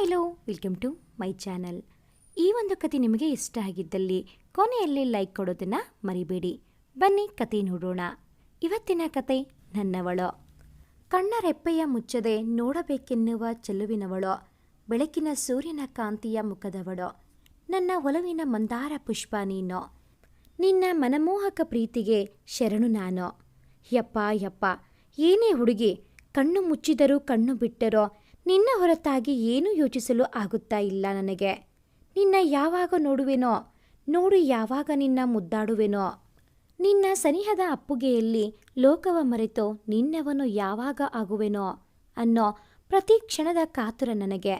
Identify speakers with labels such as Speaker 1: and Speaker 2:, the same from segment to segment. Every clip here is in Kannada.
Speaker 1: Hello, welcome to my channel. ಈ ಒಂದು ಕತೆ ನಿಮಗೆ ಇಷ್ಟ ಆಗಿದ್ದಲ್ಲಿ ಕೊನೆಯಲ್ಲಿ ಲೈಕ್ ಕೊಡೋದನ್ನು ಮರಿಬೇಡಿ. ಬನ್ನಿ ಕತೆ ನೋಡೋಣ. ಇವತ್ತಿನ ಕತೆ ನನ್ನವಳು. ಕಣ್ಣ ರೆಪ್ಪೆಯ ಮುಚ್ಚದೆ ನೋಡಬೇಕೆನ್ನುವ ಚೆಲುವಿನವಳು, ಬೆಳಕಿನ ಸೂರ್ಯನ ಕಾಂತಿಯ ಮುಖದವಳು, ನನ್ನ ಒಲವಿನ ಮಂದಾರ ಪುಷ್ಪ ನೀನು. ನಿನ್ನ ಮನಮೋಹಕ ಪ್ರೀತಿಗೆ ಶರಣು ನಾನು. ಯಪ್ಪ ಯಪ್ಪ, ಏನೇ ಹುಡುಗಿ, ಕಣ್ಣು ಮುಚ್ಚಿದರೂ ಕಣ್ಣು ಬಿಟ್ಟರೋ ನಿನ್ನ ಹೊರತಾಗಿ ಏನೂ ಯೋಚಿಸಲು ಆಗುತ್ತಾ ಇಲ್ಲ ನನಗೆ. ನಿನ್ನ ಯಾವಾಗ ನೋಡುವೆನೋ, ನೋಡಿ ಯಾವಾಗ ನಿನ್ನ ಮುದ್ದಾಡುವೆನೋ. ನಿನ್ನ ಸನಿಹದ ಅಪ್ಪುಗೆಯಲ್ಲಿ ಲೋಕವ ಮರೆತು ನಿನ್ನವನು ಯಾವಾಗ ಆಗುವೆನೋ ಅನ್ನೋ ಪ್ರತಿ ಕ್ಷಣದ ಕಾತುರ ನನಗೆ.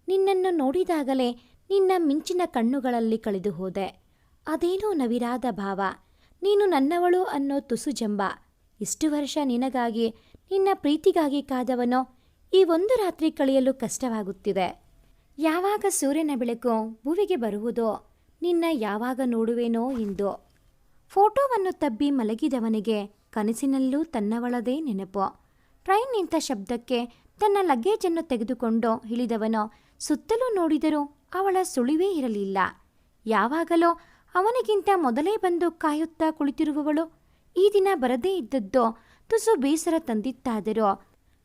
Speaker 1: ನಿನ್ನನ್ನು ನೋಡಿದಾಗಲೇ ನಿನ್ನ ಮಿಂಚಿನ ಕಣ್ಣುಗಳಲ್ಲಿ ಕಳೆದು ಹೋದೆ. ಅದೇನೋ ನವಿರಾದ ಭಾವ, ನೀನು ನನ್ನವಳು ಅನ್ನೋ ತುಸು ಜಂಬ. ಇಷ್ಟು ವರ್ಷ ನಿನಗಾಗಿ, ನಿನ್ನ ಪ್ರೀತಿಗಾಗಿ ಕಾದವನೋ ಈ ಒಂದು ರಾತ್ರಿ ಕಳೆಯಲು ಕಷ್ಟವಾಗುತ್ತಿದೆ. ಯಾವಾಗ ಸೂರ್ಯನ ಬೆಳಕು ಭುವಿಗೆ ಬರುವುದೋ, ನಿನ್ನ ಯಾವಾಗ ನೋಡುವೆನೋ ಎಂದು. ಫೋಟೋವನ್ನು ತಬ್ಬಿ ಮಲಗಿದವನಿಗೆ ಕನಸಿನಲ್ಲೂ ತನ್ನವಳದೇ ನೆನಪು. ಟ್ರೈನ್ ನಿಂತ ಶಬ್ದಕ್ಕೆ ತನ್ನ ಲಗೇಜನ್ನು ತೆಗೆದುಕೊಂಡು ಇಳಿದವನೋ ಸುತ್ತಲೂ ನೋಡಿದರೂ ಅವಳ ಸುಳಿವೇ ಇರಲಿಲ್ಲ. ಯಾವಾಗಲೋ ಅವನಿಗಿಂತ ಮೊದಲೇ ಬಂದು ಕಾಯುತ್ತಾ ಕುಳಿತಿರುವವಳು ಈ ದಿನ ಬರದೇ ಇದ್ದದ್ದೋ ತುಸು ಬೇಸರ ತಂದಿತ್ತಾದರೂ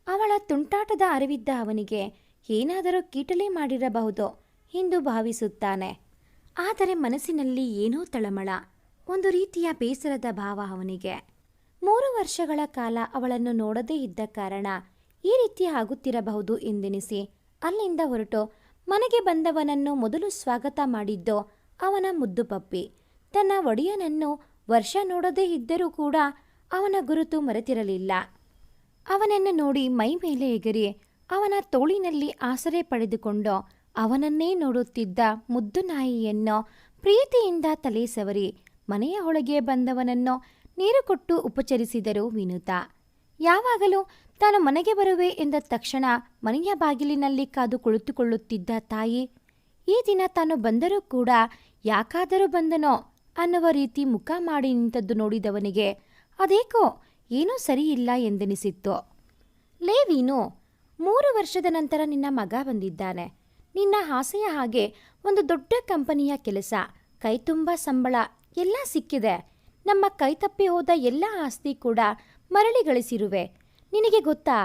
Speaker 1: ಅವಳ ತುಂಟಾಟದ ಅರಿವಿದ್ದ ಅವನಿಗೆ ಏನಾದರೂ ಕೀಟಲೆ ಮಾಡಿರಬಹುದು ಎಂದು ಭಾವಿಸುತ್ತಾನೆ. ಆದರೆ ಮನಸ್ಸಿನಲ್ಲಿ ಏನೋ ತಳಮಳ, ಒಂದು ರೀತಿಯ ಬೇಸರದ ಭಾವ ಅವನಿಗೆ. 3 ವರ್ಷಗಳ ಕಾಲ ಅವಳನ್ನು ನೋಡದೇ ಇದ್ದ ಕಾರಣ ಈ ರೀತಿ ಆಗುತ್ತಿರಬಹುದು ಎಂದೆನಿಸಿ ಅಲ್ಲಿಂದ ಹೊರಟು ಮನೆಗೆ ಬಂದವನನ್ನು ಮೊದಲು ಸ್ವಾಗತ ಮಾಡಿದ್ದು ಅವನ ಮುದ್ದು ಪಪ್ಪಿ. ತನ್ನ ಒಡೆಯನನ್ನು ವರ್ಷ ನೋಡದೇ ಇದ್ದರೂ ಕೂಡ ಅವನ ಗುರುತು ಮರೆತಿರಲಿಲ್ಲ. ಅವನನ್ನು ನೋಡಿ ಮೈ ಮೇಲೆ ಎಗರಿ ಅವನ ತೋಳಿನಲ್ಲಿ ಆಸರೆ ಪಡೆದುಕೊಂಡು ಅವನನ್ನೇ ನೋಡುತ್ತಿದ್ದ ಮುದ್ದು ನಾಯಿಯನ್ನು ಪ್ರೀತಿಯಿಂದ ತಲೆ ಸವರಿ ಮನೆಯ ಒಳಗೆ ಬಂದವನನ್ನು ನೀರು ಕೊಟ್ಟು ಉಪಚರಿಸಿದರು ವಿನುತಾ. ಯಾವಾಗಲೂ ತಾನು ಮನೆಗೆ ಬರುವೆ ಎಂದ ತಕ್ಷಣ ಮನೆಯ ಬಾಗಿಲಿನಲ್ಲಿ ಕಾದು ಕುಳಿತುಕೊಳ್ಳುತ್ತಿದ್ದ ತಾಯಿ ಈ ದಿನ ತಾನು ಬಂದರೂ ಕೂಡ ಯಾಕಾದರೂ ಬಂದನೋ ಅನ್ನುವ ರೀತಿ ಮುಖ ಮಾಡಿ ನಿಂತದ್ದು ನೋಡಿದವನಿಗೆ ಅದೇಕೋ ಏನೂ ಸರಿಯಿಲ್ಲ ಎಂದೆನಿಸಿತ್ತು. ಲೇ ವೀನು, 3 ವರ್ಷದ ನಂತರ ನಿನ್ನ ಮಗ ಬಂದಿದ್ದಾನೆ. ನಿನ್ನ ಆಸೆಯ ಹಾಗೆ ಒಂದು ದೊಡ್ಡ ಕಂಪನಿಯ ಕೆಲಸ, ಕೈತುಂಬ ಸಂಬಳ ಎಲ್ಲ ಸಿಕ್ಕಿದೆ. ನಮ್ಮ ಕೈತಪ್ಪಿ ಹೋದ ಎಲ್ಲ ಆಸ್ತಿ ಕೂಡ ಮರಳಿ ಗಳಿಸಿರುವೆ. ನಿನಗೆ ಗೊತ್ತಾ,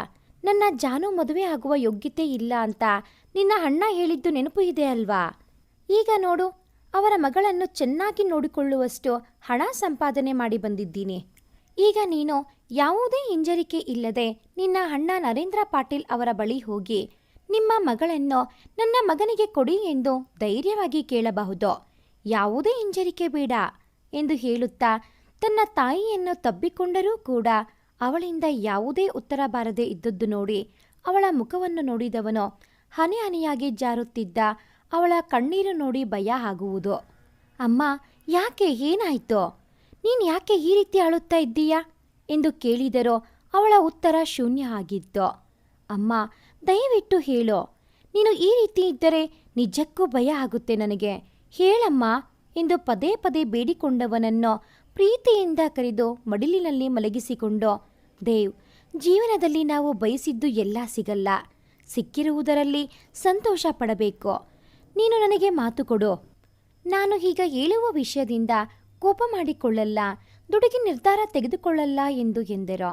Speaker 1: ನನ್ನ ಜಾನು ಮದುವೆ ಆಗುವ ಯೋಗ್ಯತೆ ಇಲ್ಲ ಅಂತ ನಿನ್ನ ಅಣ್ಣ ಹೇಳಿದ್ದು ನೆನಪು ಇದೆ ಅಲ್ವಾ? ಈಗ ನೋಡು, ಅವರ ಮಗಳನ್ನು ಚೆನ್ನಾಗಿ ನೋಡಿಕೊಳ್ಳುವಷ್ಟು ಹಣ ಸಂಪಾದನೆ ಮಾಡಿ ಬಂದಿದ್ದೀನಿ. ಈಗ ನೀನು ಯಾವುದೇ ಹಿಂಜರಿಕೆ ಇಲ್ಲದೆ ನಿನ್ನ ಅಣ್ಣ ನರೇಂದ್ರ ಪಾಟೀಲ್ ಅವರ ಬಳಿ ಹೋಗಿ ನಿಮ್ಮ ಮಗಳನ್ನು ನನ್ನ ಮಗನಿಗೆ ಕೊಡಿ ಎಂದು ಧೈರ್ಯವಾಗಿ ಕೇಳಬಹುದು. ಯಾವುದೇ ಹಿಂಜರಿಕೆ ಬೇಡ ಎಂದು ಹೇಳುತ್ತಾ ತನ್ನ ತಾಯಿಯನ್ನು ತಬ್ಬಿಕೊಂಡರೂ ಕೂಡ ಅವಳಿಂದ ಯಾವುದೇ ಉತ್ತರ ಬಾರದೆ ಇದ್ದದ್ದು ನೋಡಿ ಅವಳ ಮುಖವನ್ನು ನೋಡಿದವನು ಹನಿ ಹನಿಯಾಗಿ ಜಾರುತ್ತಿದ್ದ ಅವಳ ಕಣ್ಣೀರು ನೋಡಿ ಭಯ ಆಗುವುದು. ಅಮ್ಮ, ಯಾಕೆ, ಏನಾಯ್ತು? ನೀನು ಯಾಕೆ ಈ ರೀತಿ ಅಳುತ್ತಾ ಇದ್ದೀಯಾ ಎಂದು ಕೇಳಿದರೋ ಅವಳ ಉತ್ತರ ಶೂನ್ಯ ಆಗಿತ್ತು. ಅಮ್ಮ, ದಯವಿಟ್ಟು ಹೇಳೋ, ನೀನು ಈ ರೀತಿ ಇದ್ದರೆ ನಿಜಕ್ಕೂ ಭಯ ಆಗುತ್ತೆ ನನಗೆ, ಹೇಳಮ್ಮ ಎಂದು ಪದೇ ಪದೇ ಬೇಡಿಕೊಂಡವನನ್ನು ಪ್ರೀತಿಯಿಂದ ಕರೆದು ಮಡಿಲಿನಲ್ಲಿ ಮಲಗಿಸಿಕೊಂಡು, ದೇವ್, ಜೀವನದಲ್ಲಿ ನಾವು ಬಯಸಿದ್ದು ಎಲ್ಲ ಸಿಗಲ್ಲ. ಸಿಕ್ಕಿರುವುದರಲ್ಲಿ ಸಂತೋಷ ಪಡಬೇಕು. ನೀನು ನನಗೆ ಮಾತು ಕೊಡು. ನಾನು ಈಗ ಹೇಳುವ ವಿಷಯದಿಂದ ಕೋಪ ಮಾಡಿಕೊಳ್ಳಲ್ಲ, ದುಡುಕಿ ನಿರ್ಧಾರ ತೆಗೆದುಕೊಳ್ಳಲ್ಲ ಎಂದರು.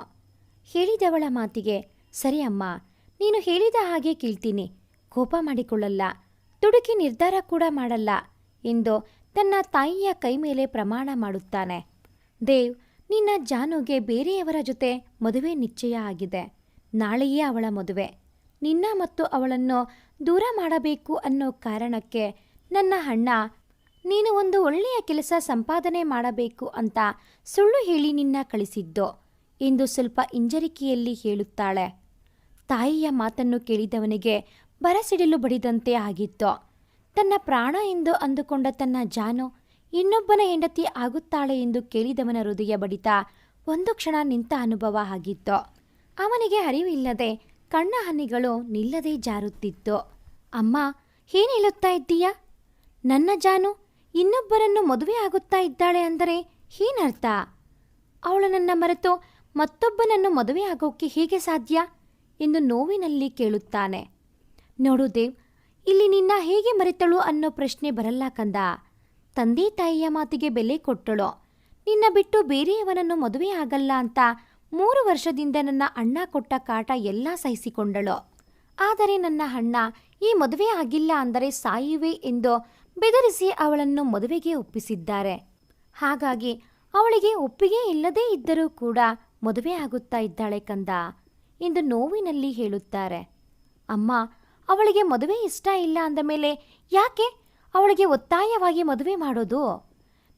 Speaker 1: ಹೇಳಿದವಳ ಮಾತಿಗೆ ಸರಿ ಅಮ್ಮ, ನೀನು ಹೇಳಿದ ಹಾಗೆ ಕೇಳ್ತೀನಿ, ಕೋಪ ಮಾಡಿಕೊಳ್ಳಲ್ಲ, ದುಡುಕಿ ನಿರ್ಧಾರ ಕೂಡ ಮಾಡಲ್ಲ ಎಂದು ತನ್ನ ತಾಯಿಯ ಕೈ ಮೇಲೆ ಪ್ರಮಾಣ ಮಾಡುತ್ತಾನೆ. ದೇವ್, ನಿನ್ನ ಜಾನುಗೆ ಬೇರೆಯವರ ಜೊತೆ ಮದುವೆ ನಿಶ್ಚಯ ಆಗಿದೆ. ನಾಳೆಯೇ ಅವಳ ಮದುವೆ. ನಿನ್ನ ಮತ್ತು ಅವಳನ್ನು ದೂರ ಮಾಡಬೇಕು ಅನ್ನೋ ಕಾರಣಕ್ಕೆ ನನ್ನ ಅಣ್ಣ ನೀನು ಒಂದು ಒಳ್ಳೆಯ ಕೆಲಸ ಸಂಪಾದನೆ ಮಾಡಬೇಕು ಅಂತ ಸುಳ್ಳು ಹೇಳಿ ನಿನ್ನ ಕಳಿಸಿದ್ದು ಎಂದು ಸ್ವಲ್ಪ ಹಿಂಜರಿಕೆಯಲ್ಲಿ ಹೇಳುತ್ತಾಳೆ. ತಾಯಿಯ ಮಾತನ್ನು ಕೇಳಿದವನಿಗೆ ಬರಸಿಡಿಲು ಬಡಿದಂತೆ ಆಗಿತ್ತು. ತನ್ನ ಪ್ರಾಣ ಎಂದು ಅಂದುಕೊಂಡ ತನ್ನ ಜಾನು ಇನ್ನೊಬ್ಬನ ಹೆಂಡತಿ ಆಗುತ್ತಾಳೆ ಎಂದು ಕೇಳಿದವನ ಹೃದಯ ಬಡಿತ ಒಂದು ಕ್ಷಣ ನಿಂತ ಅನುಭವ ಆಗಿತ್ತು. ಅವನಿಗೆ ಅರಿವಿಲ್ಲದೆ ಕಣ್ಣ ಹನಿಗಳು ನಿಲ್ಲದೆ ಜಾರುತ್ತಿತ್ತು. ಅಮ್ಮ, ಏನು ಹೇಳುತ್ತಾ ಇದ್ದೀಯಾ? ನನ್ನ ಜಾನು ಇನ್ನೊಬ್ಬರನ್ನು ಮದುವೆ ಆಗುತ್ತಾ ಇದ್ದಾಳೆ ಅಂದರೆ ಏನರ್ಥ? ಅವಳು ನನ್ನ ಮರೆತು ಮತ್ತೊಬ್ಬನನ್ನು ಮದುವೆ ಆಗೋಕ್ಕೆ ಹೇಗೆ ಸಾಧ್ಯ ಎಂದು ನೋವಿನಲ್ಲಿ ಕೇಳುತ್ತಾನೆ. ನೋಡು ದೇವ್, ಇಲ್ಲಿ ನಿನ್ನ ಹೇಗೆ ಮರೆತಳು ಅನ್ನೋ ಪ್ರಶ್ನೆ ಬರಲ್ಲ ಕಂದ. ತಂದೆ ತಾಯಿಯ ಮಾತಿಗೆ ಬೆಲೆ ಕೊಟ್ಟಳು. ನಿನ್ನ ಬಿಟ್ಟು ಬೇರೆಯವನನ್ನು ಮದುವೆ ಆಗಲ್ಲ ಅಂತ 3 ವರ್ಷದಿಂದ ನನ್ನ ಅಣ್ಣ ಕೊಟ್ಟ ಕಾಟ ಎಲ್ಲ ಸಹಿಸಿಕೊಂಡಳು. ಆದರೆ ನನ್ನ ಅಣ್ಣ ಈ ಮದುವೆ ಆಗಿಲ್ಲ ಅಂದರೆ ಸಾಯುವೆ ಎಂದು ಬೆದರಿಸಿ ಅವಳನ್ನು ಮದುವೆಗೆ ಒಪ್ಪಿಸಿದ್ದಾರೆ. ಹಾಗಾಗಿ ಅವಳಿಗೆ ಒಪ್ಪಿಗೆ ಇಲ್ಲದೇ ಇದ್ದರೂ ಕೂಡ ಮದುವೆ ಆಗುತ್ತಾ ಇದ್ದಾಳೆ ಕಂದ ಎಂದು ನೋವಿನಲ್ಲಿ ಹೇಳುತ್ತಾರೆ. ಅಮ್ಮ, ಅವಳಿಗೆ ಮದುವೆ ಇಷ್ಟ ಇಲ್ಲ ಅಂದ ಮೇಲೆ ಯಾಕೆ ಅವಳಿಗೆ ಒತ್ತಾಯವಾಗಿ ಮದುವೆ ಮಾಡೋದು?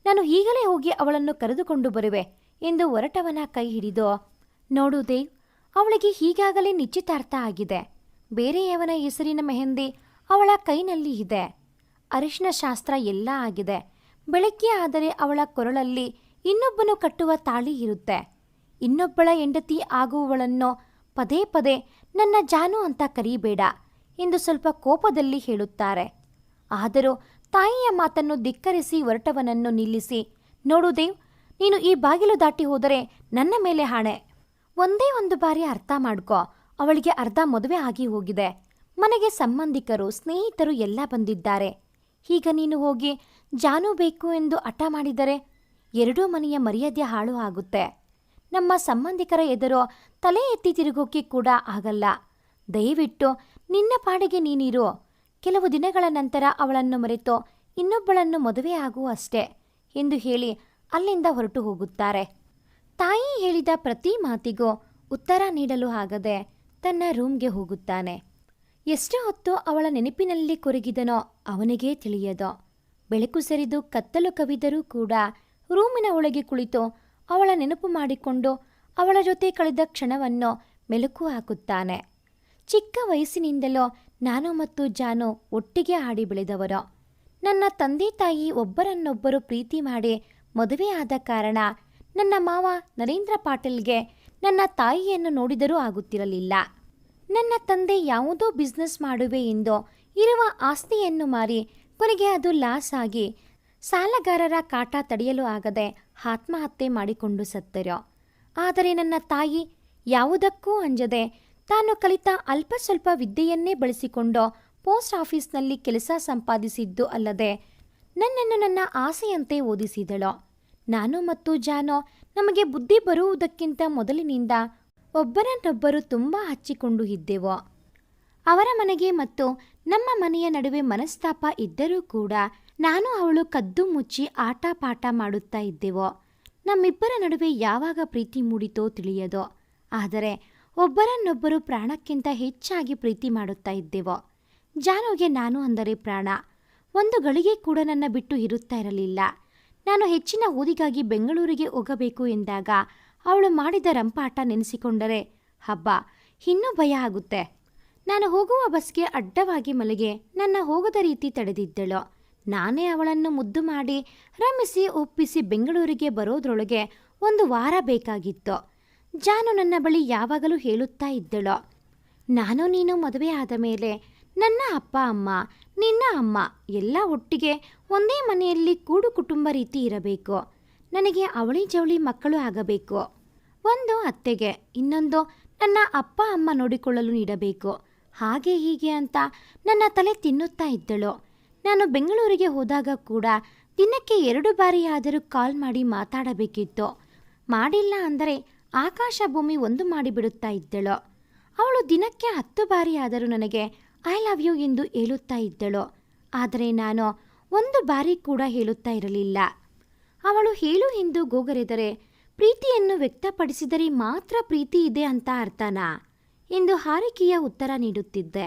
Speaker 1: ನಾನು ಈಗಲೇ ಹೋಗಿ ಅವಳನ್ನು ಕರೆದುಕೊಂಡು ಬರುವೆ ಎಂದು ಹೊರಟವನ ಕೈ ಹಿಡಿದು, ನೋಡು ದೇವ್, ಅವಳಿಗೆ ಈಗಾಗಲೇ ನಿಶ್ಚಿತಾರ್ಥ ಆಗಿದೆ. ಬೇರೆಯವನ ಹೆಸರಿನ ಮೆಹಂದಿ ಅವಳ ಕೈನಲ್ಲಿ ಇದೆ. ಅರಿಶಿನ ಶಾಸ್ತ್ರ ಎಲ್ಲ ಆಗಿದೆ. ಬೆಳಗ್ಗೆ ಆದರೆ ಅವಳ ಕೊರಳಲ್ಲಿ ಇನ್ನೊಬ್ಬನು ಕಟ್ಟುವ ತಾಳಿ ಇರುತ್ತೆ. ಇನ್ನೊಬ್ಬಳ ಹೆಂಡತಿ ಆಗುವವಳನ್ನು ಪದೇ ಪದೇ ನನ್ನ ಜಾನು ಅಂತ ಕರೀಬೇಡ ಎಂದು ಸ್ವಲ್ಪ ಕೋಪದಲ್ಲಿ ಹೇಳುತ್ತಾರೆ. ಆದರೂ ತಾಯಿಯ ಮಾತನ್ನು ಧಿಕ್ಕರಿಸಿ ಹೊರಟವನನ್ನು ನಿಲ್ಲಿಸಿ, ನೋಡು ದೇವ್, ನೀನು ಈ ಬಾಗಿಲು ದಾಟಿ ಹೋದರೆ ನನ್ನ ಮೇಲೆ ಹಾಣೆ. ಒಂದೇ ಒಂದು ಬಾರಿ ಅರ್ಥ ಮಾಡ್ಕೋ, ಅವಳಿಗೆ ಅರ್ಧ ಮದುವೆ ಆಗಿ ಹೋಗಿದೆ. ಮನೆಗೆ ಸಂಬಂಧಿಕರು ಸ್ನೇಹಿತರು ಎಲ್ಲ ಬಂದಿದ್ದಾರೆ. ಈಗ ನೀನು ಹೋಗಿ ಜಾನು ಬೇಕು ಎಂದು ಹಠ ಮಾಡಿದರೆ ಎರಡೂ ಮನೆಯ ಮರ್ಯಾದೆ ಹಾಳು ಆಗುತ್ತೆ. ನಮ್ಮ ಸಂಬಂಧಿಕರ ಎದುರು ತಲೆ ಎತ್ತಿ ತಿರುಗೋಕೆ ಕೂಡ ಆಗಲ್ಲ. ದಯವಿಟ್ಟು ನಿನ್ನ ಪಾಡಿಗೆ ನೀನಿರು. ಕೆಲವು ದಿನಗಳ ನಂತರ ಅವಳನ್ನು ಮರೆತು ಇನ್ನೊಬ್ಬಳನ್ನು ಮದುವೆ ಆಗು ಅಷ್ಟೇ ಎಂದು ಹೇಳಿ ಅಲ್ಲಿಂದ ಹೊರಟು ಹೋಗುತ್ತಾರೆ. ತಾಯಿ ಹೇಳಿದ ಪ್ರತಿ ಮಾತಿಗೂ ಉತ್ತರ ನೀಡಲು ಆಗದೆ ತನ್ನ ರೂಮ್ಗೆ ಹೋಗುತ್ತಾನೆ. ಎಷ್ಟು ಹೊತ್ತು ಅವಳ ನೆನಪಿನಲ್ಲಿ ಕೊರಗಿದನೋ ಅವನಿಗೇ ತಿಳಿಯದು. ಬೆಳಕು ಸರಿದು ಕತ್ತಲು ಕವಿದರೂ ಕೂಡ ರೂಮಿನ ಒಳಗೆ ಕುಳಿತು ಅವಳ ನೆನಪು ಮಾಡಿಕೊಂಡು ಅವಳ ಜೊತೆ ಕಳೆದ ಕ್ಷಣವನ್ನು ಮೆಲುಕು ಹಾಕುತ್ತಾನೆ. ಚಿಕ್ಕ ವಯಸ್ಸಿನಿಂದಲೂ ನಾನು ಮತ್ತು ಜಾನು ಒಟ್ಟಿಗೆ ಆಡಿ ಬೆಳೆದವರು. ನನ್ನ ತಂದೆ ತಾಯಿ ಒಬ್ಬರನ್ನೊಬ್ಬರು ಪ್ರೀತಿ ಮಾಡಿ ಮದುವೆ ಆದ ಕಾರಣ ನನ್ನ ಮಾವ ನರೇಂದ್ರ ಪಾಟೀಲ್ಗೆ ನನ್ನ ತಾಯಿಯನ್ನು ನೋಡಿದರೂ ಆಗುತ್ತಿರಲಿಲ್ಲ. ನನ್ನ ತಂದೆ ಯಾವುದೋ ಬಿಸ್ನೆಸ್ ಮಾಡುವೆ ಎಂದು ಇರುವ ಆಸ್ತಿಯನ್ನು ಮಾರಿ ಕೊನೆಗೆ ಅದು ಲಾಸ್ ಆಗಿ ಸಾಲಗಾರರ ಕಾಟ ತಡೆಯಲು ಆಗದೆ ಆತ್ಮಹತ್ಯೆ ಮಾಡಿಕೊಂಡು ಸತ್ತರು. ಆದರೆ ನನ್ನ ತಾಯಿ ಯಾವುದಕ್ಕೂ ಅಂಜದೆ ತಾನು ಕಲಿತ ಅಲ್ಪ ಸ್ವಲ್ಪ ವಿದ್ಯೆಯನ್ನೇ ಬಳಸಿಕೊಂಡು ಪೋಸ್ಟ್ ಆಫೀಸ್ನಲ್ಲಿ ಕೆಲಸ ಸಂಪಾದಿಸಿದ್ದು ಅಲ್ಲದೆ ನನ್ನನ್ನು ನನ್ನ ಆಸೆಯಂತೆ ಓದಿಸಿದಳು. ನಾನು ಮತ್ತು ಜಾನೋ ನಮಗೆ ಬುದ್ಧಿ ಬರುವುದಕ್ಕಿಂತ ಮೊದಲಿನಿಂದ ಒಬ್ಬರನ್ನೊಬ್ಬರು ತುಂಬ ಹಚ್ಚಿಕೊಂಡು ಇದ್ದೆವು. ಅವರ ಮನೆಗೆ ಮತ್ತು ನಮ್ಮ ಮನೆಯ ನಡುವೆ ಮನಸ್ತಾಪ ಇದ್ದರೂ ಕೂಡ ನಾನು ಅವಳು ಕದ್ದು ಮುಚ್ಚಿ ಆಟ ಪಾಠ ಮಾಡುತ್ತಾ ಇದ್ದೆವು. ನಮ್ಮಿಬ್ಬರ ನಡುವೆ ಯಾವಾಗ ಪ್ರೀತಿ ಮೂಡಿತೋ ತಿಳಿಯದು. ಆದರೆ ಒಬ್ಬರನ್ನೊಬ್ಬರು ಪ್ರಾಣಕ್ಕಿಂತ ಹೆಚ್ಚಾಗಿ ಪ್ರೀತಿ ಮಾಡುತ್ತಾ ಇದ್ದೆವು. ಜಾನುಗೆ ನಾನು ಅಂದರೆ ಪ್ರಾಣ. ಒಂದು ಗಳಿಗೆ ಕೂಡ ನನ್ನ ಬಿಟ್ಟು ಇರುತ್ತಾ ಇರಲಿಲ್ಲ. ನಾನು ಹೆಚ್ಚಿನ ಓದಿಗಾಗಿ ಬೆಂಗಳೂರಿಗೆ ಹೋಗಬೇಕು ಎಂದಾಗ ಅವಳು ಮಾಡಿದ ರಂಪಾಟ ನೆನೆಸಿಕೊಂಡರೆ ಹಬ್ಬ ಇನ್ನೂ ಭಯ ಆಗುತ್ತೆ. ನಾನು ಹೋಗುವ ಬಸ್ಗೆ ಅಡ್ಡವಾಗಿ ಮಲಗೆ ನನ್ನ ಹೋಗದ ರೀತಿ ತಡೆದಿದ್ದಳು. ನಾನೇ ಅವಳನ್ನು ಮುದ್ದು ಮಾಡಿ ರಮಿಸಿ ಒಪ್ಪಿಸಿ ಬೆಂಗಳೂರಿಗೆ ಬರೋದ್ರೊಳಗೆ 1 ವಾರ ಬೇಕಾಗಿತ್ತು. ಜಾನು ನನ್ನ ಬಳಿ ಯಾವಾಗಲೂ ಹೇಳುತ್ತಾ ಇದ್ದಳು, ನಾನು ನೀನು ಮದುವೆ ಆದ ಮೇಲೆ ನನ್ನ ಅಪ್ಪ ಅಮ್ಮ ನಿನ್ನ ಅಮ್ಮ ಎಲ್ಲ ಒಟ್ಟಿಗೆ ಒಂದೇ ಮನೆಯಲ್ಲಿ ಕೂಡು ಕುಟುಂಬ ರೀತಿ ಇರಬೇಕು. ನನಗೆ ಅವಳಿ ಜವಳಿ ಮಕ್ಕಳು ಆಗಬೇಕು. ಒಂದು ಅತ್ತೆಗೆ, ಇನ್ನೊಂದು ನನ್ನ ಅಪ್ಪ ಅಮ್ಮ ನೋಡಿಕೊಳ್ಳಲು ನೀಡಬೇಕು. ಹಾಗೆ ಹೀಗೆ ಅಂತ ನನ್ನ ತಲೆ ತಿನ್ನುತ್ತಾ ಇದ್ದಳು. ನಾನು ಬೆಂಗಳೂರಿಗೆ ಹೋದಾಗ ಕೂಡ ದಿನಕ್ಕೆ 2 ಬಾರಿಯಾದರೂ ಕಾಲ್ ಮಾಡಿ ಮಾತಾಡಬೇಕಿತ್ತು. ಮಾಡಿಲ್ಲ ಅಂದರೆ ಆಕಾಶ ಭೂಮಿ ಒಂದು ಮಾಡಿಬಿಡುತ್ತಾ ಇದ್ದಳು. ಅವಳು ದಿನಕ್ಕೆ 10 ಬಾರಿಯಾದರೂ ನನಗೆ ಐ ಲವ್ ಯು ಎಂದು ಹೇಳುತ್ತಾ ಇದ್ದಳು. ಆದರೆ ನಾನು 1 ಬಾರಿ ಕೂಡ ಹೇಳುತ್ತಾ ಇರಲಿಲ್ಲ. ಅವಳು ಹೇಳು ಎಂದು ಗೋಗರೆದರೆ ಪ್ರೀತಿಯನ್ನು ವ್ಯಕ್ತಪಡಿಸಿದರೆ ಮಾತ್ರ ಪ್ರೀತಿ ಇದೆ ಅಂತ ಅರ್ಥನಾ ಎಂದು ಹಾರಿಕೆಯ ಉತ್ತರ ನೀಡುತ್ತಿದ್ದೆ.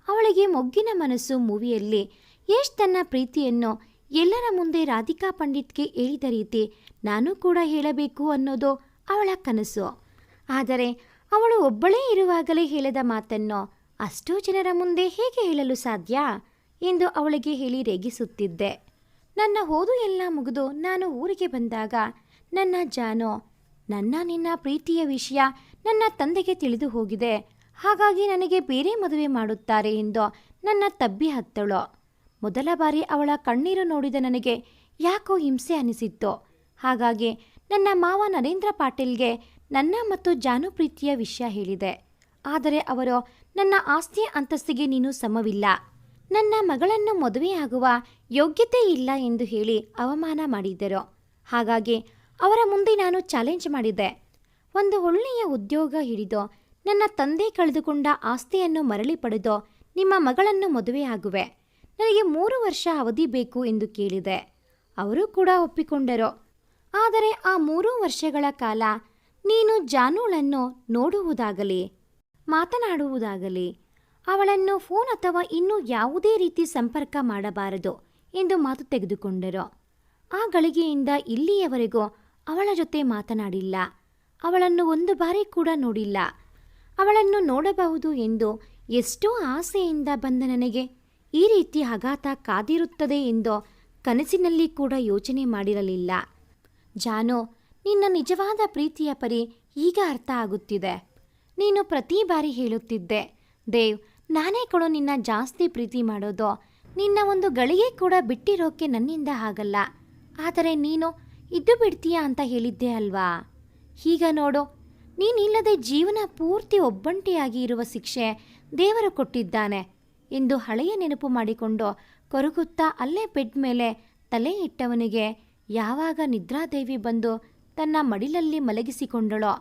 Speaker 1: ಅವಳಿಗೆ ಮೊಗ್ಗಿನ ಮನಸ್ಸು ಮೂವಿಯಲ್ಲಿ ಯಶ್ ತನ್ನ ಪ್ರೀತಿಯನ್ನು ಎಲ್ಲರ ಮುಂದೆ ರಾಧಿಕಾ ಪಂಡಿತ್ಗೆ ಹೇಳಿದ ರೀತಿ ನಾನು ಕೂಡ ಹೇಳಬೇಕು ಅನ್ನೋದು ಅವಳ ಕನಸು. ಆದರೆ ಅವಳು ಒಬ್ಬಳೇ ಇರುವಾಗಲೇ ಹೇಳಿದ ಮಾತನ್ನು ಅಷ್ಟೂ ಜನರ ಮುಂದೆ ಹೇಗೆ ಹೇಳಲು ಸಾಧ್ಯ ಎಂದು ಅವಳಿಗೆ ಹೇಳಿ ರೇಗಿಸುತ್ತಿದ್ದೆ. ನನ್ನ ಓದು ಎಲ್ಲ ಮುಗಿದು ನಾನು ಊರಿಗೆ ಬಂದಾಗ ನನ್ನ ಜಾನು, ನನ್ನ ನಿನ್ನ ಪ್ರೀತಿಯ ವಿಷಯ ನನ್ನ ತಂದೆಗೆ ತಿಳಿದು ಹೋಗಿದೆ, ಹಾಗಾಗಿ ನನಗೆ ಬೇರೆ ಮದುವೆ ಮಾಡುತ್ತಾರೆ ಎಂದು ನನ್ನ ತಬ್ಬಿ ಹತ್ತಳು. ಮೊದಲ ಬಾರಿ ಅವಳ ಕಣ್ಣೀರು ನೋಡಿದ ನನಗೆ ಯಾಕೋ ಹಿಂಸೆ ಅನಿಸಿತ್ತು. ಹಾಗಾಗಿ ನನ್ನ ಮಾವ ನರೇಂದ್ರ ಪಾಟೀಲ್ಗೆ ನನ್ನ ಮತ್ತು ಜಾನು ಪ್ರೀತಿಯ ವಿಷಯ ಹೇಳಿದೆ. ಆದರೆ ಅವರು ನನ್ನ ಆಸ್ತಿ ಅಂತಸ್ತಿಗೆ ನೀನು ಸಮವಿಲ್ಲ, ನನ್ನ ಮಗಳನ್ನು ಮದುವೆಯಾಗುವ ಯೋಗ್ಯತೆ ಇಲ್ಲ ಎಂದು ಹೇಳಿ ಅವಮಾನ ಮಾಡಿದ್ದರು. ಹಾಗಾಗಿ ಅವರ ಮುಂದೆ ನಾನು ಚಾಲೆಂಜ್ ಮಾಡಿದ್ದೆ. ಒಂದು ಒಳ್ಳೆಯ ಉದ್ಯೋಗ ಹಿಡಿದು ನನ್ನ ತಂದೆ ಕಳೆದುಕೊಂಡ ಆಸ್ತಿಯನ್ನು ಮರಳಿ ಪಡೆದು ನಿಮ್ಮ ಮಗಳನ್ನು ಮದುವೆಯಾಗುವೆ. ನನಗೆ 3 ವರ್ಷ ಅವಧಿ ಬೇಕು ಎಂದು ಕೇಳಿದೆ. ಅವರು ಕೂಡ ಒಪ್ಪಿಕೊಂಡರು. ಆದರೆ ಆ 3 ವರ್ಷಗಳ ಕಾಲ ನೀನು ಜಾನುಳನ್ನು ನೋಡುವುದಾಗಲಿ ಮಾತನಾಡುವುದಾಗಲಿ ಅವಳನ್ನು ಫೋನ್ ಅಥವಾ ಇನ್ನೂ ಯಾವುದೇ ರೀತಿ ಸಂಪರ್ಕ ಮಾಡಬಾರದು ಎಂದು ಮಾತು ತೆಗೆದುಕೊಂಡರು. ಆ ಗಳಿಗೆಯಿಂದ ಇಲ್ಲಿಯವರೆಗೂ ಅವಳ ಜೊತೆ ಮಾತನಾಡಿಲ್ಲ. ಅವಳನ್ನು ಒಂದು ಬಾರಿ ಕೂಡ ನೋಡಿಲ್ಲ. ಅವಳನ್ನು ನೋಡಬಹುದು ಎಂದು ಎಷ್ಟೋ ಆಸೆಯಿಂದ ಬಂದ ನನಗೆ ಈ ರೀತಿ ಆಘಾತ ಕಾದಿರುತ್ತದೆ ಎಂದು ಕನಸಿನಲ್ಲಿ ಕೂಡ ಯೋಚನೆ ಮಾಡಿರಲಿಲ್ಲ. ಜಾನು, ನಿನ್ನ ನಿಜವಾದ ಪ್ರೀತಿಯ ಪರಿ ಈಗ ಅರ್ಥ ಆಗುತ್ತಿದೆ. ನೀನು ಪ್ರತಿ ಬಾರಿ ಹೇಳುತ್ತಿದ್ದೆ, ದೇವ್, ನಾನೇ ಕೂಡ ನಿನ್ನ ಜಾಸ್ತಿ ಪ್ರೀತಿ ಮಾಡೋದು, ನಿನ್ನ ಒಂದು ಗಳಿಗೆ ಕೂಡ ಬಿಟ್ಟಿರೋಕೆ ನನ್ನಿಂದ ಆಗಲ್ಲ, ಆದರೆ ನೀನು ಇದ್ದು ಬಿಡ್ತೀಯಾ ಅಂತ ಹೇಳಿದ್ದೆ ಅಲ್ವಾ. ಈಗ ನೋಡು, ನೀನಿಲ್ಲದೆ ಜೀವನ ಪೂರ್ತಿ ಒಬ್ಬಂಟಿಯಾಗಿ ಇರುವ ಶಿಕ್ಷೆ ದೇವರು ಕೊಟ್ಟಿದ್ದಾನೆ ಎಂದು ಹಳೆಯ ನೆನಪು ಮಾಡಿಕೊಂಡು ಕೊರಗುತ್ತಾ ಅಲ್ಲೇ ಬೆಡ್ ಮೇಲೆ ತಲೆ ಇಟ್ಟವನಿಗೆ ಯಾವಾಗ ನಿದ್ರಾದೇವಿ ಬಂದು ತನ್ನ ಮಡಿಲಲ್ಲಿ ಮಲಗಿಸಿಕೊಂಡಳೋ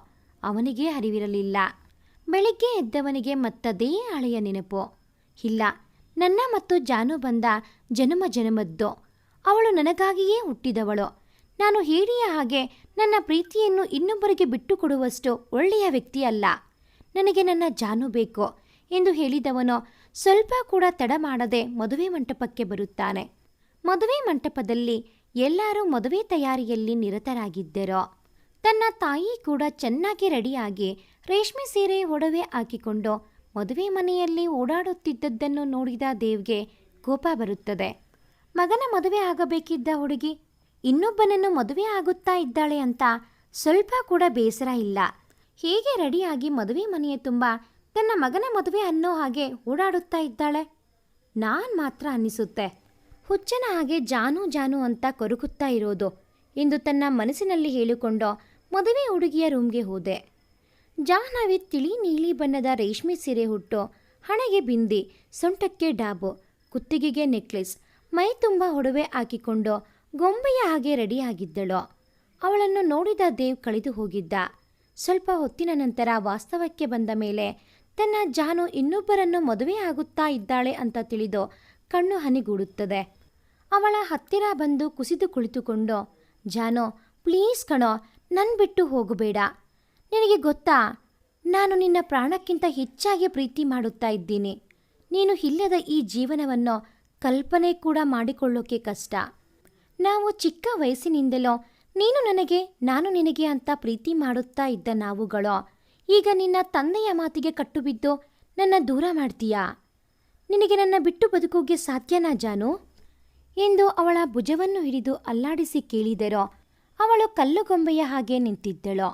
Speaker 1: ಅವನಿಗೇ ಅರಿವಿರಲಿಲ್ಲ. ಬೆಳಿಗ್ಗೆ ಎದ್ದವನಿಗೆ ಮತ್ತದೇ ಹಳೆಯ ನೆನಪು. ಇಲ್ಲ, ನನ್ನ ಮತ್ತು ಜಾನು ಬಂದ ಜನ್ಮ ಜನ್ಮದ್ದು. ಅವಳು ನನಗಾಗಿಯೇ ಹುಟ್ಟಿದವಳು. ನಾನು ಹೇಳಿಯ ಹಾಗೆ ನನ್ನ ಪ್ರೀತಿಯನ್ನು ಇನ್ನೊಬ್ಬರಿಗೆ ಬಿಟ್ಟು ಕೊಡುವಷ್ಟು ಒಳ್ಳೆಯ ವ್ಯಕ್ತಿ ಅಲ್ಲ. ನನಗೆ ನನ್ನ ಜಾನು ಬೇಕು ಎಂದು ಹೇಳಿದವನು ಸ್ವಲ್ಪ ಕೂಡ ತಡ ಮಾಡದೆ ಮದುವೆ ಮಂಟಪಕ್ಕೆ ಬರುತ್ತಾನೆ. ಮದುವೆ ಮಂಟಪದಲ್ಲಿ ಎಲ್ಲರೂ ಮದುವೆ ತಯಾರಿಯಲ್ಲಿ ನಿರತರಾಗಿದ್ದರು. ತನ್ನ ತಾಯಿ ಕೂಡ ಚೆನ್ನಾಗಿ ರೆಡಿಯಾಗಿ ರೇಷ್ಮೆ ಸೀರೆ ಒಡವೆ ಹಾಕಿಕೊಂಡು ಮದುವೆ ಮನೆಯಲ್ಲಿ ಓಡಾಡುತ್ತಿದ್ದದ್ದನ್ನು ನೋಡಿದ ದೇವ್ಗೆ ಕೋಪ ಬರುತ್ತದೆ. ಮಗನ ಮದುವೆ ಆಗಬೇಕಿದ್ದ ಹುಡುಗಿ ಇನ್ನೊಬ್ಬನನ್ನು ಮದುವೆ ಆಗುತ್ತಾ ಇದ್ದಾಳೆ ಅಂತ ಸ್ವಲ್ಪ ಕೂಡ ಬೇಸರ ಇಲ್ಲ. ಹೇಗೆ ರೆಡಿಯಾಗಿ ಮದುವೆ ಮನೆಯ ತುಂಬ ತನ್ನ ಮಗನ ಮದುವೆ ಅನ್ನೋ ಹಾಗೆ ಓಡಾಡುತ್ತಾ ಇದ್ದಾಳೆ. ನಾನು ಮಾತ್ರ ಅನ್ನಿಸುತ್ತೆ, ಹುಚ್ಚನ ಹಾಗೆ ಜಾನು ಜಾನು ಅಂತ ಕೊರಗುತ್ತಾ ಇರೋದು ಎಂದು ತನ್ನ ಮನಸ್ಸಿನಲ್ಲಿ ಹೇಳಿಕೊಂಡು ಮದುವೆ ಹುಡುಗಿಯ ರೂಮ್ಗೆ ಹೋದೆ. ಜಾಹ್ನವಿ ತಿಳಿ ನೀಲಿ ಬಣ್ಣದ ರೇಷ್ಮೆ ಸೀರೆ ಹುಟ್ಟು, ಹಣೆಗೆ ಬಿಂದಿ, ಸೊಂಟಕ್ಕೆ ಡಾಬು, ಕುತ್ತಿಗೆಗೆ ನೆಕ್ಲೆಸ್, ಮೈ ತುಂಬ ಒಡವೆ ಹಾಕಿಕೊಂಡು ಗೊಂಬೆಯ ಹಾಗೆ ರೆಡಿಯಾಗಿದ್ದಳು. ಅವಳನ್ನು ನೋಡಿದ ದೇವ್ ಕಳೆದು ಹೋಗಿದ್ದ. ಸ್ವಲ್ಪ ಹೊತ್ತಿನ ನಂತರ ವಾಸ್ತವಕ್ಕೆ ಬಂದ ಮೇಲೆ ತನ್ನ ಜಾನು ಇನ್ನೊಬ್ಬರನ್ನು ಮದುವೆ ಆಗುತ್ತಾ ಇದ್ದಾಳೆ ಅಂತ ತಿಳಿದು ಕಣ್ಣು ಹನಿಗೂಡುತ್ತದೆ. ಅವಳ ಹತ್ತಿರ ಬಂದು ಕುಸಿದು ಕುಳಿತುಕೊಂಡು, ಜಾನು, ಪ್ಲೀಸ್ ಕಣೋ, ನನ್ನ ಬಿಟ್ಟು ಹೋಗಬೇಡ. ನಿನಗೆ ಗೊತ್ತಾ, ನಾನು ನಿನ್ನ ಪ್ರಾಣಕ್ಕಿಂತ ಹೆಚ್ಚಾಗಿ ಪ್ರೀತಿ ಮಾಡುತ್ತಾ ಇದ್ದೀನಿ. ನೀನು ಇಲ್ಲದ ಈ ಜೀವನವನ್ನು ಕಲ್ಪನೆ ಕೂಡ ಮಾಡಿಕೊಳ್ಳೋಕೆ ಕಷ್ಟ. ನಾವು ಚಿಕ್ಕ ವಯಸ್ಸಿನಿಂದಲೋ ನೀನು ನನಗೆ ನಾನು ನಿನಗೆ ಅಂತ ಪ್ರೀತಿ ಮಾಡುತ್ತಾ ಇದ್ದ ನಾವುಗಳು ಈಗ ನಿನ್ನ ತಂದೆಯ ಮಾತಿಗೆ ಕಟ್ಟುಬಿದ್ದು ನನ್ನ ದೂರ ಮಾಡ್ತೀಯಾ? ನಿನಗೆ ನನ್ನ ಬಿಟ್ಟು ಬದುಕೋಗೆ ಸಾಧ್ಯನಾ ಜಾನು ಎಂದು ಅವಳ ಭುಜವನ್ನು ಹಿಡಿದು ಅಲ್ಲಾಡಿಸಿ ಕೇಳಿದರೋ ಅವಳು ಕಲ್ಲುಗೊಂಬೆಯ ಹಾಗೆ ನಿಂತಿದ್ದಳು.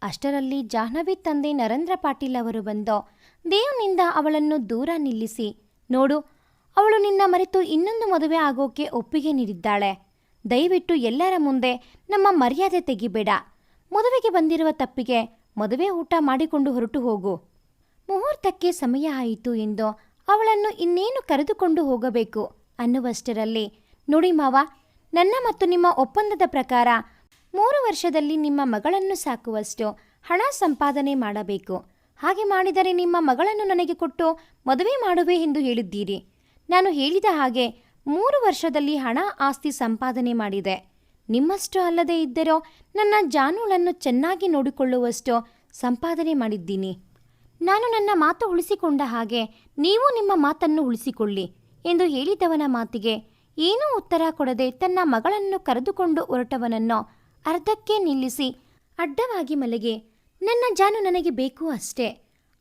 Speaker 1: ಅಷ್ಟರಲ್ಲಿ ಜಾಹ್ನವಿ ತಂದೆ ನರೇಂದ್ರ ಪಾಟೀಲ್ ಅವರು ಬಂದು ದೇವ್ನಿಂದ ಅವಳನ್ನು ದೂರ ನಿಲ್ಲಿಸಿ, ನೋಡು, ಅವಳು ನಿನ್ನ ಮರೆತು ಇನ್ನೊಂದು ಮದುವೆ ಆಗೋಕೆ ಒಪ್ಪಿಗೆ ನೀಡಿದ್ದಾಳೆ. ದಯವಿಟ್ಟು ಎಲ್ಲರ ಮುಂದೆ ನಮ್ಮ ಮರ್ಯಾದೆ ತೆಗಿಬೇಡ. ಮದುವೆಗೆ ಬಂದಿರುವ ತಪ್ಪಿಗೆ ಮದುವೆ ಊಟ ಮಾಡಿಕೊಂಡು ಹೊರಟು ಹೋಗು. ಮುಹೂರ್ತಕ್ಕೆ ಸಮಯ ಆಯಿತು ಎಂದು ಅವಳನ್ನು ಇನ್ನೇನು ಕರೆದುಕೊಂಡು ಹೋಗಬೇಕು ಅನ್ನುವಷ್ಟರಲ್ಲಿ, ನೋಡಿ ಮಾವ, ನನ್ನ ಮತ್ತು ನಿಮ್ಮ ಒಪ್ಪಂದದ ಪ್ರಕಾರ 3 ವರ್ಷದಲ್ಲಿ ನಿಮ್ಮ ಮಗಳನ್ನು ಸಾಕುವಷ್ಟು ಹಣ ಸಂಪಾದನೆ ಮಾಡಬೇಕು. ಹಾಗೆ ಮಾಡಿದರೆ ನಿಮ್ಮ ಮಗಳನ್ನು ನನಗೆ ಕೊಟ್ಟು ಮದುವೆ ಮಾಡುವೆ ಎಂದು ಹೇಳಿದ್ದೀರಿ. ನಾನು ಹೇಳಿದ ಹಾಗೆ 3 ವರ್ಷದಲ್ಲಿ ಹಣ ಆಸ್ತಿ ಸಂಪಾದನೆ ಮಾಡಿದೆ. ನಿಮ್ಮಷ್ಟು ಅಲ್ಲದೆ ಇದ್ದರೂ ನನ್ನ ಜಾನುಳನ್ನು ಚೆನ್ನಾಗಿ ನೋಡಿಕೊಳ್ಳುವಷ್ಟು ಸಂಪಾದನೆ ಮಾಡಿದ್ದೀನಿ. ನಾನು ನನ್ನ ಮಾತು ಉಳಿಸಿಕೊಂಡ ಹಾಗೆ ನೀವು ನಿಮ್ಮ ಮಾತನ್ನು ಉಳಿಸಿಕೊಳ್ಳಿ ಎಂದು ಹೇಳಿದವನ ಮಾತಿಗೆ ಏನೂ ಉತ್ತರ ಕೊಡದೆ ತನ್ನ ಮಗಳನ್ನು ಕರೆದುಕೊಂಡು ಹೊರಟವನನ್ನು ಅರ್ಧಕ್ಕೆ ನಿಲ್ಲಿಸಿ ಅಡ್ಡವಾಗಿ ಮಲಗಿ, ನನ್ನ ಜಾನು ನನಗೆ ಬೇಕು ಅಷ್ಟೇ.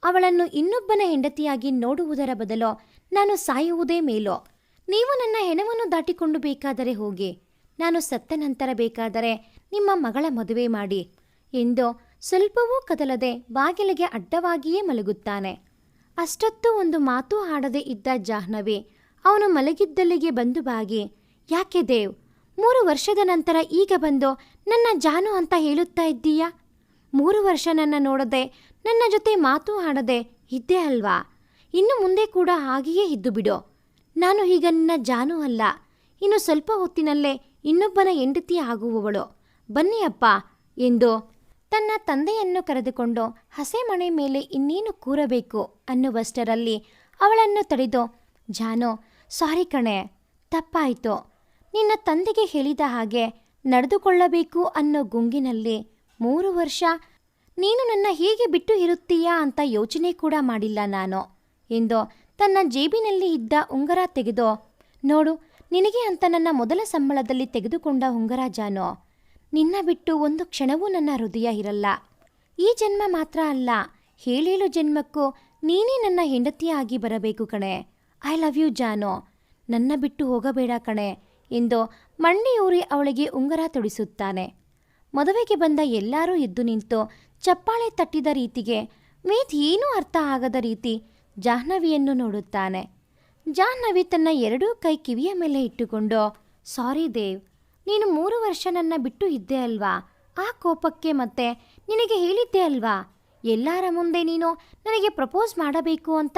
Speaker 1: ಅವಳನ್ನು ಇನ್ನೊಬ್ಬನ ಹೆಂಡತಿಯಾಗಿ ನೋಡುವುದರ ಬದಲು ನಾನು ಸಾಯುವುದೇ ಮೇಲೋ. ನೀವು ನನ್ನ ಹೆಣವನ್ನು ದಾಟಿಕೊಂಡು ಬೇಕಾದರೆ ಹೋಗಿ, ನಾನು ಸತ್ತ ನಂತರ ಬೇಕಾದರೆ ನಿಮ್ಮ ಮಗಳ ಮದುವೆ ಮಾಡಿ ಎಂದು ಸ್ವಲ್ಪವೂ ಕದಲದೆ ಬಾಗಿಲಿಗೆ ಅಡ್ಡವಾಗಿಯೇ ಮಲಗುತ್ತಾನೆ. ಅಷ್ಟೊತ್ತು ಒಂದು ಮಾತೂ ಆಡದೆ ಇದ್ದ ಜಾಹ್ನವಿ ಅವನು ಮಲಗಿದ್ದಲ್ಲಿಗೆ ಬಂದು ಬಾಗಿ, ಯಾಕೆ ದೇವ್, 3 ವರ್ಷದ ನಂತರ ಈಗ ಬಂದು ನನ್ನ ಜಾನು ಅಂತ ಹೇಳುತ್ತಾ ಇದ್ದೀಯಾ? 3 ವರ್ಷ ನನ್ನ ನೋಡದೆ ನನ್ನ ಜೊತೆ ಮಾತೂ ಆಡದೆ ಇದ್ದೆ ಅಲ್ವಾ? ಇನ್ನು ಮುಂದೆ ಕೂಡ ಹಾಗೆಯೇ ಇದ್ದು ಬಿಡು. ನಾನು ಈಗ ನಿನ್ನ ಜಾನು ಅಲ್ಲ. ಇನ್ನು ಸ್ವಲ್ಪ ಹೊತ್ತಿನಲ್ಲೇ ಇನ್ನೊಬ್ಬನ ಹೆಂಡತಿ ಆಗುವವಳು. ಬನ್ನಿ ಅಪ್ಪ ಎಂದು ತನ್ನ ತಂದೆಯನ್ನು ಕರೆದುಕೊಂಡು ಹಸೆಮಣೆ ಮೇಲೆ ಇನ್ನೇನು ಕೂರಬೇಕು ಅನ್ನುವಷ್ಟರಲ್ಲಿ ಅವಳನ್ನು ತಡೆದು, ಜಾನು, ಸಾರಿ ಕಣೆ, ತಪ್ಪಾಯಿತು. ನಿನ್ನ ತಂದೆಗೆ ಹೇಳಿದ ಹಾಗೆ ನಡೆದುಕೊಳ್ಳಬೇಕು ಅನ್ನೋ ಗುಂಗಿನಲ್ಲಿ 3 ವರ್ಷ ನೀನು ನನ್ನ ಹೇಗೆ ಬಿಟ್ಟು ಇರುತ್ತೀಯಾ ಅಂತ ಯೋಚನೆ ಕೂಡ ಮಾಡಿಲ್ಲ ನಾನು ಎಂದು ತನ್ನ ಜೇಬಿನಲ್ಲಿ ಇದ್ದ ಉಂಗುರ ತೆಗೆದು, ನೋಡು, ನಿನಗೆ ಅಂತ ನನ್ನ ಮೊದಲ ಸಂಬಳದಲ್ಲಿ ತೆಗೆದುಕೊಂಡ ಉಂಗುರ ಜಾನು. ನಿನ್ನ ಬಿಟ್ಟು ಒಂದು ಕ್ಷಣವೂ ನನ್ನ ಹೃದಯ ಇರಲ್ಲ. ಈ ಜನ್ಮ ಮಾತ್ರ ಅಲ್ಲ, 7 ಜನ್ಮಕ್ಕೂ ನೀನೇ ನನ್ನ ಹೆಂಡತಿಯಾಗಿ ಬರಬೇಕು ಕಣೆ. ಐ ಲವ್ ಯು ಜಾನು, ನನ್ನ ಬಿಟ್ಟು ಹೋಗಬೇಡ ಕಣೆ ಎಂದು ಮಂಡಿಯೂರಿ ಅವಳಿಗೆ ಉಂಗುರ ತೊಡಿಸುತ್ತಾನೆ. ಮದುವೆಗೆ ಬಂದ ಎಲ್ಲರೂ ಎದ್ದು ನಿಂತು ಚಪ್ಪಾಳೆ ತಟ್ಟಿದ ರೀತಿಗೆ ವೇದ್ ಏನೂ ಅರ್ಥ ಆಗದ ರೀತಿ ಜಾಹ್ನವಿಯನ್ನು ನೋಡುತ್ತಾನೆ. ಜಾಹ್ನವಿ ತನ್ನ 2 ಕೈ ಕಿವಿಯ ಮೇಲೆ ಇಟ್ಟುಕೊಂಡು, ಸಾರಿ ದೇವ್, ನೀನು 3 ವರ್ಷ ನನ್ನ ಬಿಟ್ಟು ಇದ್ದೆ ಅಲ್ವಾ? ಆ ಕೋಪಕ್ಕೆ ಮತ್ತೆ ನಿನಗೆ ಹೇಳಿದ್ದೆ ಅಲ್ವಾ ಎಲ್ಲರ ಮುಂದೆ ನೀನು ನನಗೆ ಪ್ರಪೋಸ್ ಮಾಡಬೇಕು ಅಂತ.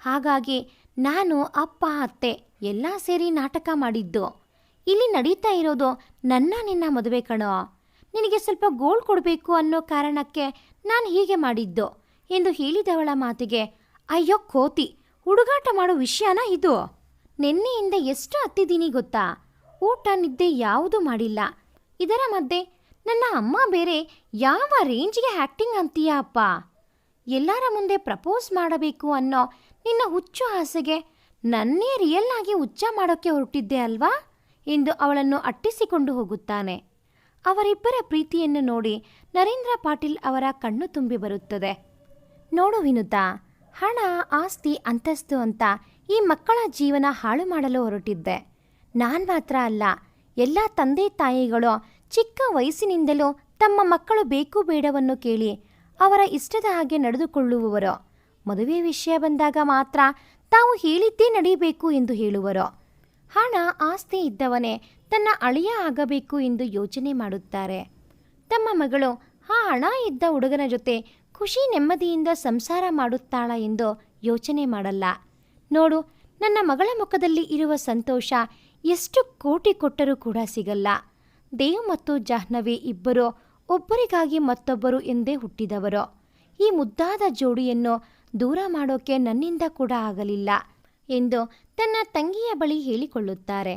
Speaker 1: ಹಾಗಾಗಿ ನಾನು, ಅಪ್ಪ, ಅತ್ತೆ ಎಲ್ಲ ಸೇರಿ ನಾಟಕ ಮಾಡಿದ್ದು. ಇಲ್ಲಿ ನಡೀತಾ ಇರೋದು ನಿನ್ನ ಮದುವೆ ಕಣೋ. ನಿನಗೆ ಸ್ವಲ್ಪ ಗೋಲ್ಡ್ ಕೊಡಬೇಕು ಅನ್ನೋ ಕಾರಣಕ್ಕೆ ನಾನು ಹೀಗೆ ಮಾಡಿದ್ದು ಎಂದು ಹೇಳಿದವಳ ಮಾತಿಗೆ, ಅಯ್ಯೋ ಕೋತಿ, ಹುಡುಗಾಟ ಮಾಡೋ ವಿಷಯನ ಇದು? ನಿನ್ನೆಯಿಂದ ಎಷ್ಟು ಹತ್ತಿದ್ದೀನಿ ಗೊತ್ತಾ? ಊಟ ನಿದ್ದೆ ಯಾವುದೂ ಮಾಡಿಲ್ಲ. ಇದರ ಮಧ್ಯೆ ನನ್ನ ಅಮ್ಮ ಬೇರೆ ಯಾವ ರೇಂಜ್ಗೆ ಆ್ಯಕ್ಟಿಂಗ್ ಅಂತೀಯಾ ಅಪ್ಪ? ಎಲ್ಲರ ಮುಂದೆ ಪ್ರಪೋಸ್ ಮಾಡಬೇಕು ಅನ್ನೋ ನಿನ್ನ ಹುಚ್ಚು ಆಸೆಗೆ ನನ್ನೇ ರಿಯಲ್ ಆಗಿ ಹುಚ್ಚ ಮಾಡೋಕ್ಕೆ ಹೊರಟಿದ್ದೆ ಅಲ್ವಾ ಎಂದು ಅವಳನ್ನು ಅಟ್ಟಿಸಿಕೊಂಡು ಹೋಗುತ್ತಾನೆ. ಅವರಿಬ್ಬರ ಪ್ರೀತಿಯನ್ನು ನೋಡಿ ನರೇಂದ್ರ ಪಾಟೀಲ್ ಅವರ ಕಣ್ಣು ತುಂಬಿ ಬರುತ್ತದೆ. ನೋಡು ವಿನುತಾ, ಹಣ, ಆಸ್ತಿ, ಅಂತಸ್ತು ಅಂತ ಈ ಮಕ್ಕಳ ಜೀವನ ಹಾಳು ಮಾಡಲು ಹೊರಟಿದ್ದೆ. ನಾನು ಮಾತ್ರ ಅಲ್ಲ, ಎಲ್ಲ ತಂದೆ ತಾಯಿಗಳು ಚಿಕ್ಕ ವಯಸ್ಸಿನಿಂದಲೂ ತಮ್ಮ ಮಕ್ಕಳು ಬೇಕು ಬೇಡವನ್ನು ಕೇಳಿ ಅವರ ಇಷ್ಟದ ಹಾಗೆ ನಡೆದುಕೊಳ್ಳುವವರು. ಮದುವೆ ವಿಷಯ ಬಂದಾಗ ಮಾತ್ರ ತಾವು ಹೇಳಿದ್ದೇ ನಡೀಬೇಕು ಎಂದು ಹೇಳುವರು. ಹಣ, ಆಸ್ತಿ ಇದ್ದವನೇ ತನ್ನ ಅಳಿಯ ಆಗಬೇಕು ಎಂದು ಯೋಚನೆ ಮಾಡುತ್ತಾರೆ. ತಮ್ಮ ಮಗಳು ಆ ಹಣ ಇದ್ದ ಹುಡುಗನ ಜೊತೆ ಖುಷಿ ನೆಮ್ಮದಿಯಿಂದ ಸಂಸಾರ ಮಾಡುತ್ತಾಳ ಎಂದು ಯೋಚನೆ ಮಾಡಲ್ಲ. ನೋಡು, ನನ್ನ ಮಗಳ ಮುಖದಲ್ಲಿ ಇರುವ ಸಂತೋಷ ಎಷ್ಟು ಕೋಟಿ ಕೊಟ್ಟರೂ ಕೂಡ ಸಿಗಲ್ಲ. ದೇವ್ ಮತ್ತು ಜಾಹ್ನವಿ ಇಬ್ಬರು ಒಬ್ಬರಿಗಾಗಿ ಮತ್ತೊಬ್ಬರು ಎಂದೇ ಹುಟ್ಟಿದವರು. ಈ ಮುದ್ದಾದ ಜೋಡಿಯನ್ನು ದೂರ ಮಾಡೋಕೆ ನನ್ನಿಂದ ಕೂಡ ಆಗಲಿಲ್ಲ ಎಂದು ತನ್ನ ತಂಗಿಯ ಬಳಿ ಹೇಳಿಕೊಳ್ಳುತ್ತಾರೆ.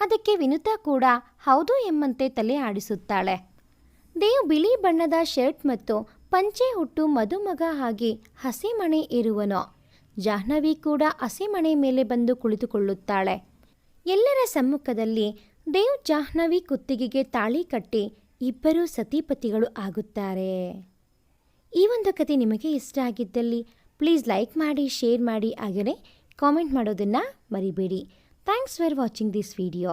Speaker 1: ಅದಕ್ಕೆ ವಿನುತಾ ಕೂಡ ಹೌದು ಎಂಬಂತೆ ತಲೆ ಆಡಿಸುತ್ತಾಳೆ. ದೇವ್ ಬಿಳಿ ಬಣ್ಣದ ಶರ್ಟ್ ಮತ್ತು ಪಂಚೆ ಹುಟ್ಟು ಮದುಮಗ ಆಗಿ ಹಸೆಮಣೆ ಏರುವನು. ಜಾಹ್ನವಿ ಕೂಡ ಹಸೆಮಣೆ ಮೇಲೆ ಬಂದು ಕುಳಿತುಕೊಳ್ಳುತ್ತಾಳೆ. ಎಲ್ಲರ ಸಮ್ಮುಖದಲ್ಲಿ ದೇವ್ ಜಾಹ್ನವಿ ಕುತ್ತಿಗೆಗೆ ತಾಳಿ ಕಟ್ಟಿ ಇಬ್ಬರೂ ಸತಿಪತಿಗಳು ಆಗುತ್ತಾರೆ. ಈ ಒಂದು ಕತೆ ನಿಮಗೆ ಇಷ್ಟ ಆಗಿದ್ದಲ್ಲಿ ಪ್ಲೀಸ್ ಲೈಕ್ ಮಾಡಿ, ಶೇರ್ ಮಾಡಿ, ಹಾಗೆಯೇ ಕಾಮೆಂಟ್ ಮಾಡೋದನ್ನು ಮರಿಬೇಡಿ. Thanks for watching this video.